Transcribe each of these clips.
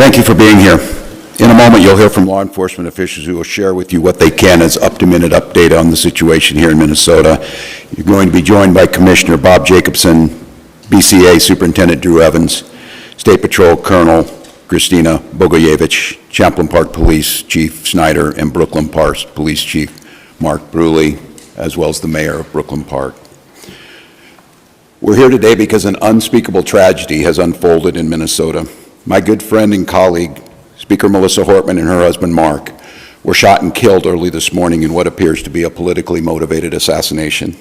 Thank you for being here. In a moment, you'll hear from law enforcement officials who will share with you what they can as up-to-minute update on the situation here in Minnesota. You're going to be joined by Commissioner Bob Jacobson, BCA Superintendent Drew Evans, State Patrol Colonel Christina Bogojevich, Champlain Park Police Chief Snyder, and Brooklyn Park Police Chief Mark Bruley, as well as the Mayor of Brooklyn Park. We're here today because an unspeakable tragedy has unfolded in Minnesota. My good friend and colleague, Speaker Melissa Hortman, and her husband Mark were shot and killed early this morning in what appears to be a politically motivated assassination.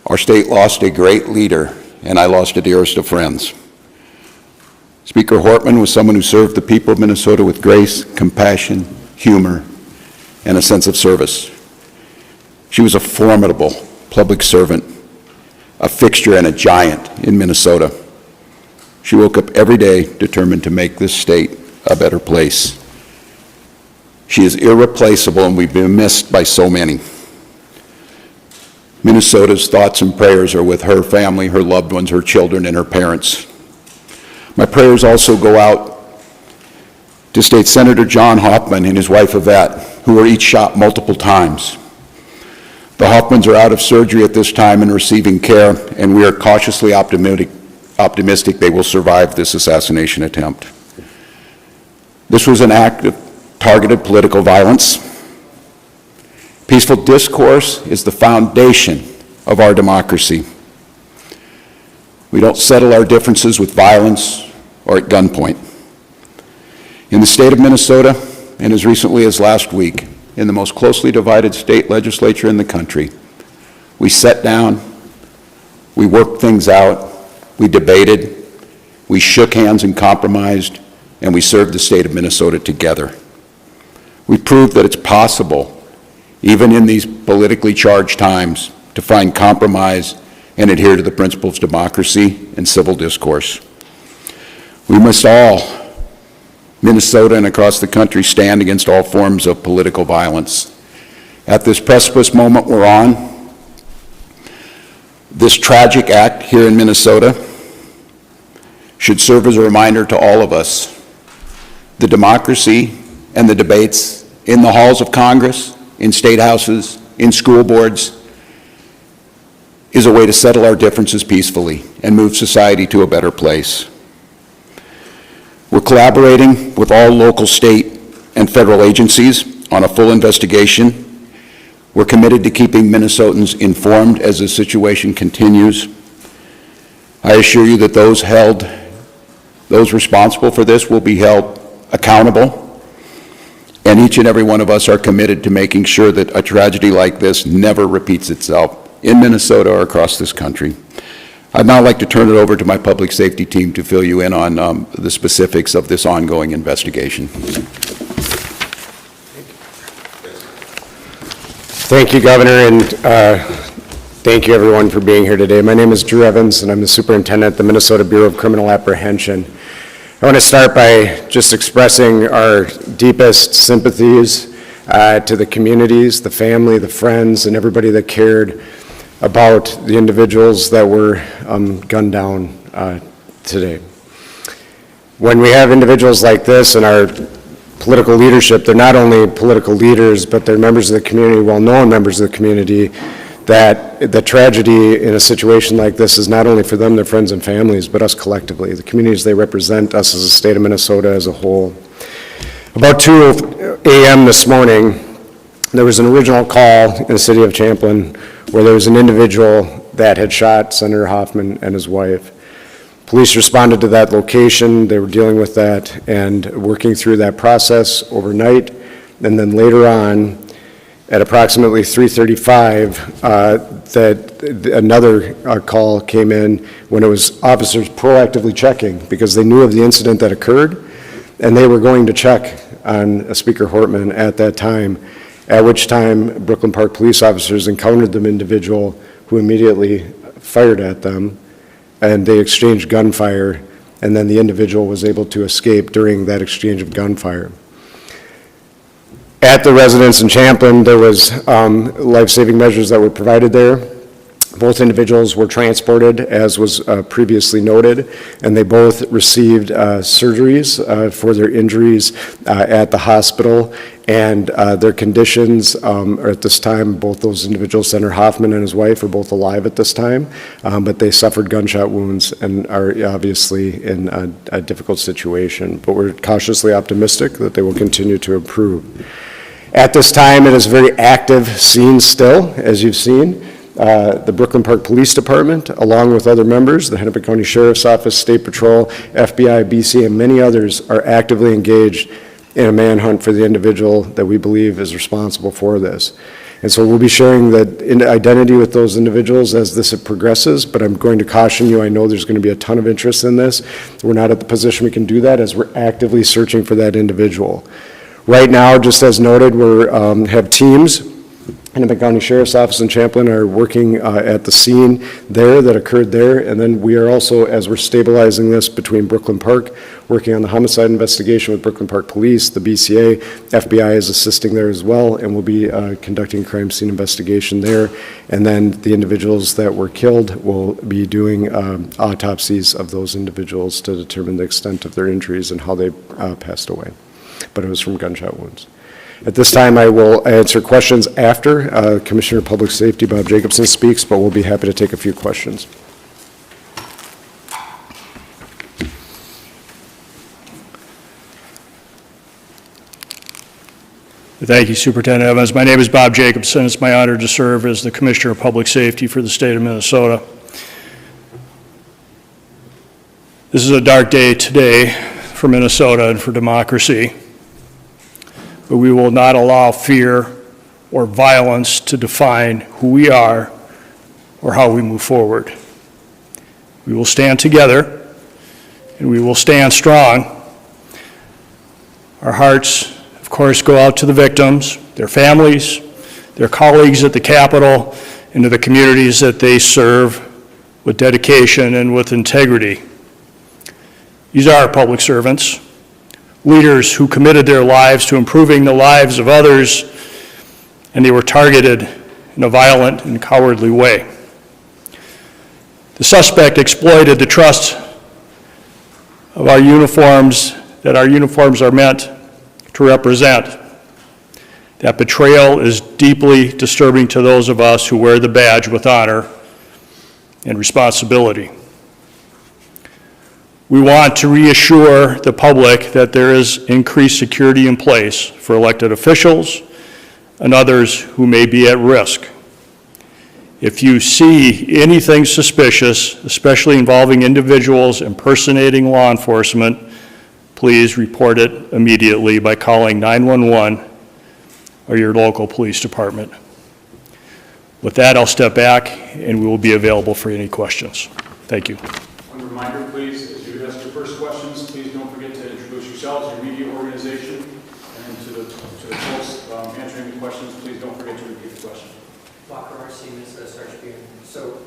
Our state lost a great leader, and I lost a dearest of friends. Speaker Hortman was someone who served the people of Minnesota with grace, compassion, humor, and a sense of service. She was a formidable public servant, a fixture and a giant in Minnesota. She woke up every day determined to make this state a better place. She is irreplaceable, and we've been missed by so many. Minnesota's thoughts and prayers are with her family, her loved ones, her children, and her parents. My prayers also go out to State Senator John Hoffman and his wife Yvette, who were each shot multiple times. The Hoffmans are out of surgery at this time and receiving care, and we are cautiously optimistic they will survive this assassination attempt. This was an act of targeted political violence. Peaceful discourse is the foundation of our democracy. We don't settle our differences with violence or at gunpoint. In the state of Minnesota, and as recently as last week, in the most closely divided state legislature in the country, we sat down, we worked things out, we debated, we shook hands and compromised, and we served the state of Minnesota together. We proved that it's possible, even in these politically charged times, to find compromise and adhere to the principles of democracy and civil discourse. We must all, Minnesota and across the country, stand against all forms of political violence. At this precipice moment we're on, this tragic act here in Minnesota should serve as a reminder to all of us. The democracy and the debates in the halls of Congress, in state houses, in school boards, is a way to settle our differences peacefully and move society to a better place. We're collaborating with all local, state, and federal agencies on a full investigation. We're committed to keeping Minnesotans informed as the situation continues. I assure you that those responsible for this will be held accountable, and each and every one of us are committed to making sure that a tragedy like this never repeats itself in Minnesota or across this country. I'd now like to turn it over to my public safety team to fill you in on the specifics of this ongoing investigation. Thank you, Governor, and thank you everyone for being here today. My name is Drew Evans, and I'm the superintendent at the Minnesota Bureau of Criminal Apprehension. I want to start by just expressing our deepest sympathies to the communities, the family, the friends, and everybody that cared about the individuals that were gunned down today. When we have individuals like this in our political leadership, they're not only political leaders, but they're members of the community, well-known members of the community, that the tragedy in a situation like this is not only for them, their friends and families, but us collectively, the communities they represent, us as a state of Minnesota as a whole. About 2 a.m. this morning, there was an original call in the city of Champlain where there was an individual that had shot Senator Hoffman and his wife. Police responded to that location. They were dealing with that and working through that process overnight. And then later on, at approximately 3:35, another call came in when it was officers proactively checking because they knew of the incident that occurred, and they were going to check on Speaker Hortman at that time, at which time Brooklyn Park police officers encountered the individual who immediately fired at them, and they exchanged gunfire, and then the individual was able to escape during that exchange of gunfire. At the residence in Champlain, there was life-saving measures that were provided there. Both individuals were transported, as was previously noted, and they both received surgeries for their injuries at the hospital, and their conditions are at this time, both those individuals, Senator Hoffman and his wife, are both alive at this time, but they suffered gunshot wounds and are obviously in a difficult situation. But we're cautiously optimistic that they will continue to improve. At this time, it is a very active scene still, as you've seen. The Brooklyn Park Police Department, along with other members, the Hennepin County Sheriff's Office, State Patrol, FBI, BC, and many others are actively engaged in a manhunt for the individual that we believe is responsible for this. And so we'll be sharing that identity with those individuals as this progresses, but I'm going to caution you, I know there's going to be a ton of interest in this. We're not at the position we can do that as we're actively searching for that individual. Right now, just as noted, we have teams. Hennepin County Sheriff's Office and Champlain are working at the scene there that occurred there, and then we are also, as we're stabilizing this between Brooklyn Park, working on the homicide investigation with Brooklyn Park Police, the BCA, FBI is assisting there as well, and we'll be conducting a crime scene investigation there, and then the individuals that were killed will be doing autopsies of those individuals to determine the extent of their injuries and how they passed away. But it was from gunshot wounds. At this time, I will answer questions after Commissioner of Public Safety Bob Jacobson speaks, but we'll be happy to take a few questions. Thank you, Superintendent Evans. My name is Bob Jacobson. It's my honor to serve as the Commissioner of Public Safety for the state of Minnesota. This is a dark day today for Minnesota and for democracy. But we will not allow fear or violence to define who we are or how we move forward. We will stand together, and we will stand strong. Our hearts, of course, go out to the victims, their families, their colleagues at the Capitol, and to the communities that they serve with dedication and with integrity. These are public servants, leaders who committed their lives to improving the lives of others, and they were targeted in a violent and cowardly way. The suspect exploited the trust of our uniforms, that our uniforms are meant to represent. That betrayal is deeply disturbing to those of us who wear the badge with honor and responsibility. We want to reassure the public that there is increased security in place for elected officials and others who may be at risk. If you see anything suspicious, especially involving individuals impersonating law enforcement, please report it immediately by calling 911 or your local police department. With that, I'll step back and we will be available for any questions. Thank you. One reminder, please, as you ask your first questions, please don't forget to introduce yourselves, your media organization, and to the folks answering the questions, please don't forget to repeat the question. Walker RC, Minnesota Search Bureau. So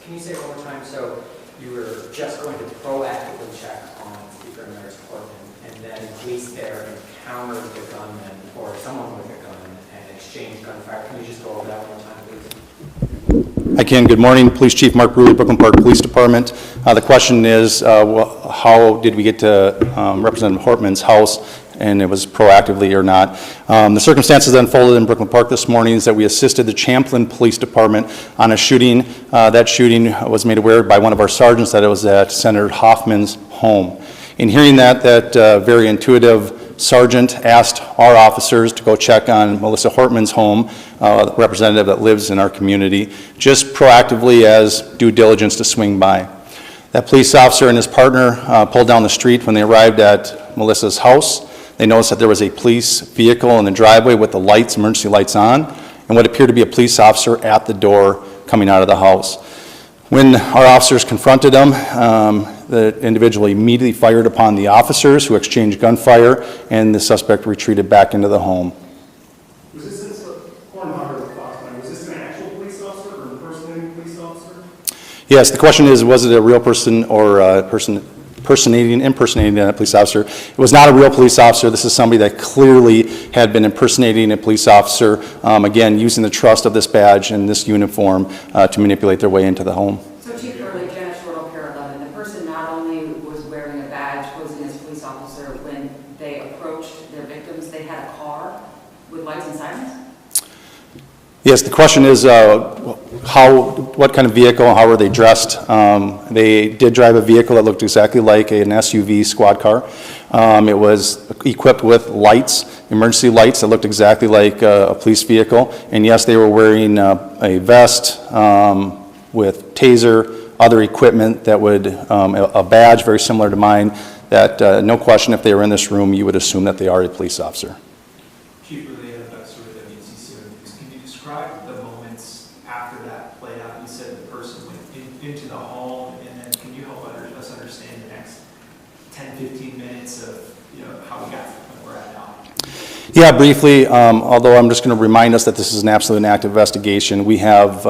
can you say it one more time? So you were just going to proactively check on Speaker Emeritus Corbin, and then police there encountered the gunman or someone with a gun and exchanged gunfire. Can you just go over that one more time, please? I can. Good morning, Police Chief Mark Bruley, Brooklyn Park Police Department. The question is, how did we get to Representative Hortman's house, and it was proactively or not. The circumstances that unfolded in Brooklyn Park this morning is that we assisted the Champlain Police Department on a shooting. That shooting was made aware by one of our sergeants that it was at Senator Hoffman's home. In hearing that very intuitive sergeant asked our officers to go check on Melissa Hortman's home, the representative that lives in our community, just proactively as due diligence to swing by. That police officer and his partner pulled down the street when they arrived at Melissa's house. They noticed that there was a police vehicle in the driveway with the lights, emergency lights on, and what appeared to be a police officer at the door coming out of the house. When our officers confronted them, the individual immediately fired upon the officers, who exchanged gunfire, and the suspect retreated back into the home. Was this an actual police officer or impersonating police officer? Yes, the question is, was it a real person or a person impersonating a police officer. It was not a real police officer. This is somebody that clearly had been impersonating a police officer, again, using the trust of this badge and this uniform to manipulate their way into the home. So Chief Burley, Janet Shortle, Pier 11, the person not only was wearing a badge posing as a police officer, when they approached their victims, they had a car with lights and sirens? Yes, the question is what kind of vehicle, how were they dressed? They did drive a vehicle that looked exactly like an SUV squad car. It was equipped with lights, emergency lights that looked exactly like a police vehicle. And yes, they were wearing a vest with taser, other equipment that would, a badge very similar to mine, that no question if they were in this room, you would assume that they are a police officer. Chief, related to that sort of WCC, can you describe the moments after that played out? You said the person went into the home, and then can you help us understand the next 10, 15 minutes of how we got to where we're at now? Yeah, briefly, although I'm just going to remind us that this is an absolutely active investigation. We have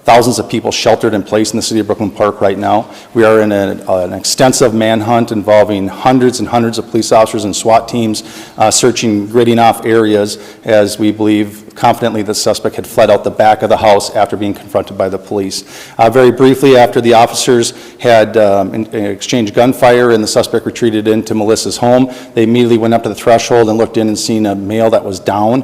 thousands of people sheltered in place in the city of Brooklyn Park right now. We are in an extensive manhunt involving hundreds and hundreds of police officers and SWAT teams searching, gridding off areas as we believe confidently the suspect had fled out the back of the house after being confronted by the police. Very briefly, after the officers had exchanged gunfire and the suspect retreated into Melissa's home, they immediately went up to the threshold and looked in and seen a male that was down,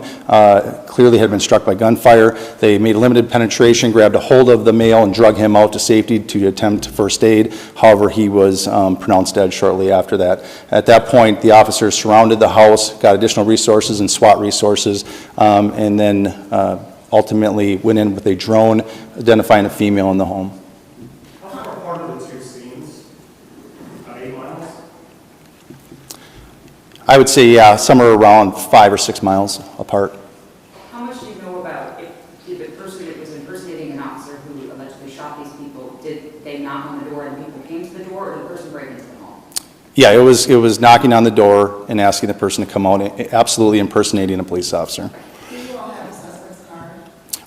clearly had been struck by gunfire. They made limited penetration, grabbed a hold of the male and drug him out to safety to attempt first aid. However, he was pronounced dead shortly after that. At that point, the officers surrounded the house, got additional resources and SWAT resources, and then ultimately went in with a drone identifying a female in the home. How far apart are the two scenes? 8 miles? I would say, yeah, somewhere around 5 or 6 miles apart. How much do you know about if the person that was impersonating an officer who allegedly shot these people, did they knock on the door and people came to the door, or did the person break into the home? Yeah, it was knocking on the door and asking the person to come out, absolutely impersonating a police officer. Do you all have a suspect's car?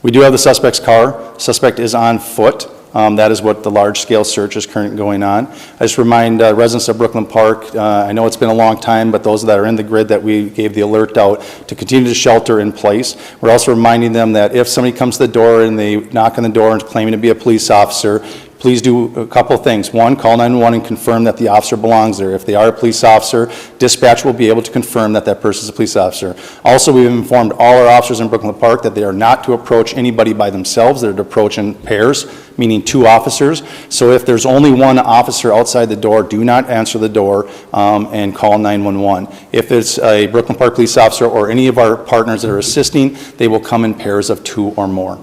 We do have the suspect's car. Suspect is on foot. That is what the large-scale search is currently going on. I just remind residents of Brooklyn Park, I know it's been a long time, but those that are in the grid that we gave the alert out to continue to shelter in place. We're also reminding them that if somebody comes to the door and they knock on the door and claiming to be a police officer, please do a couple of things. One, call 911 and confirm that the officer belongs there. If they are a police officer, dispatch will be able to confirm that that person is a police officer. Also, we've informed all our officers in Brooklyn Park that they are not to approach anybody by themselves. They're to approach in pairs, meaning 2 officers. So if there's only 1 officer outside the door, do not answer the door and call 911. If it's a Brooklyn Park police officer or any of our partners that are assisting, they will come in pairs of 2 or more.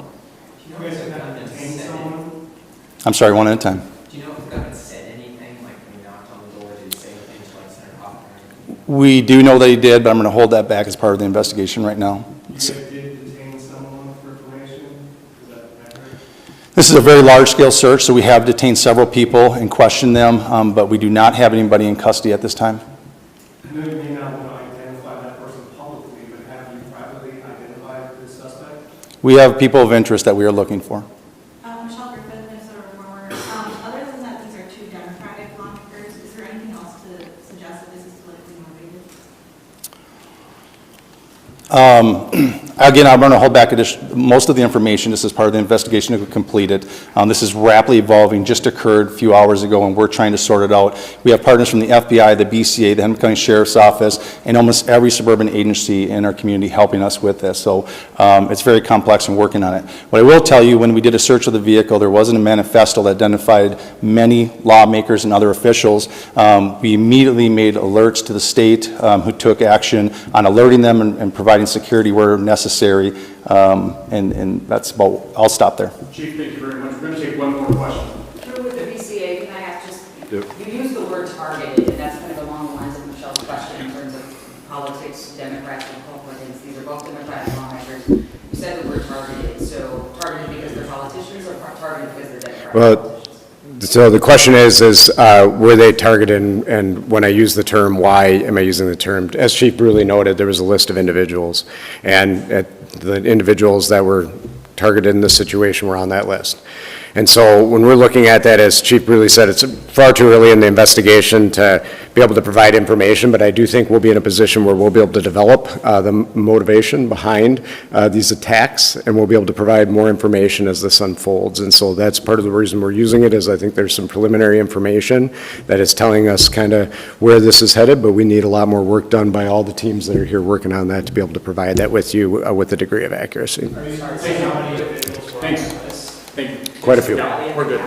I'm sorry, one at a time. Do you know if the gunman said anything, like when he knocked on the door, did he say anything to like Senator Hoffman? We do know that he did, but I'm going to hold that back as part of the investigation right now. You guys did detain someone for information? Is that accurate? This is a very large-scale search, so we have detained several people and questioned them, but we do not have anybody in custody at this time. I know you may not want to identify that person publicly, but have you privately identified the suspect? We have people of interest that we are looking for. Michelle Griffin, Minnesota Reformer. Other than that, these are 2 Democratic lawmakers. Is there anything else to suggest that this is politically motivated? Again, I'm going to hold back most of the information. This is part of the investigation that we completed. This is rapidly evolving, just occurred a few hours ago, and we're trying to sort it out. We have partners from the FBI, the BCA, the Hennepin County Sheriff's Office, and almost every suburban agency in our community helping us with this. So it's very complex and working on it. What I will tell you, when we did a search of the vehicle, there wasn't a manifesto that identified many lawmakers and other officials. We immediately made alerts to the state who took action on alerting them and providing security where necessary. And that's about, I'll stop there. Chief, thank you very much. We're going to take one more question. True with the BCA, can I ask just, you use the word targeted, and that's kind of along the lines of Michelle's question in terms of politics, Democrats, and Republicans. These are both Democratic lawmakers. You said the word targeted, so targeted because they're politicians or targeted because they're Democratic politicians? So the question is were they targeted, and when I use the term, why am I using the term? As Chief Bruley noted, there was a list of individuals, and the individuals that were targeted in this situation were on that list. And so when we're looking at that, as Chief Bruley said, it's far too early in the investigation to be able to provide information, but I do think we'll be in a position where we'll be able to develop the motivation behind these attacks, and we'll be able to provide more information as this unfolds. And so that's part of the reason we're using it, is I think there's some preliminary information that is telling us kind of where this is headed, but we need a lot more work done by all the teams that are here working on that to be able to provide that with you with a degree of accuracy. Thanks. Thank you. Quite a few. Yeah, we're good.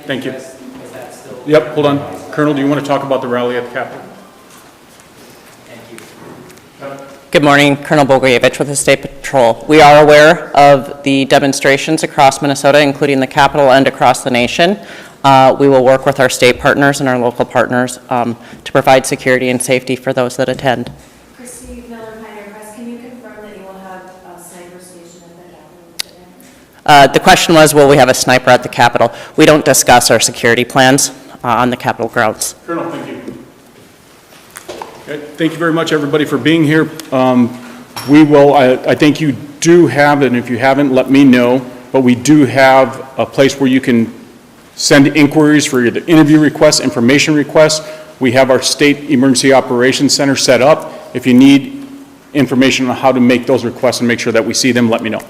Thank you. Is that still? Yep, hold on. Colonel, do you want to talk about the rally at the Capitol? Thank you. Good morning, Colonel Bavich with the State Patrol. We are aware of the demonstrations across Minnesota, including the Capitol and across the nation. We will work with our state partners and our local partners to provide security and safety for those that attend. Christy Miller, Pioneer Press, can you confirm that you will have a sniper station at the Capitol? The question was, will we have a sniper at the Capitol? We don't discuss our security plans on the Capitol grounds. Colonel, thank you. Okay, thank you very much, everybody, for being here. We will, I think you do have, and if you haven't, let me know, but we do have a place where you can send inquiries for either interview requests, information requests. We have our State Emergency Operations Center set up. If you need information on how to make those requests and make sure that we see them, let me know.